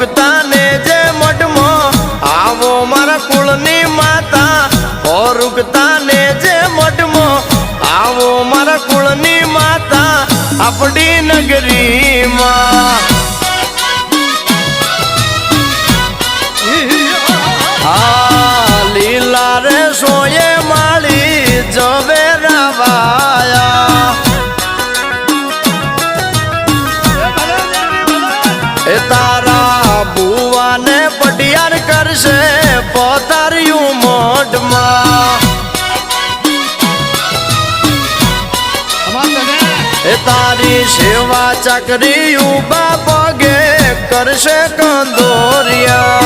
રૂકતા ને જે મઢમાં આવો મારા કુળની માતા રૂકતા ને જે મઢમાં આવો મારા કુળની માતા આપણી નગરીમાં લીલા રે સોયે માળી ઝવેરા વાયા એ તારા બુવાને પટિયાર કરશે પોતાર્યું મોઢમાં એ તારી સેવા ચાકરી ઉભા પગે કરશે કંદોરિયા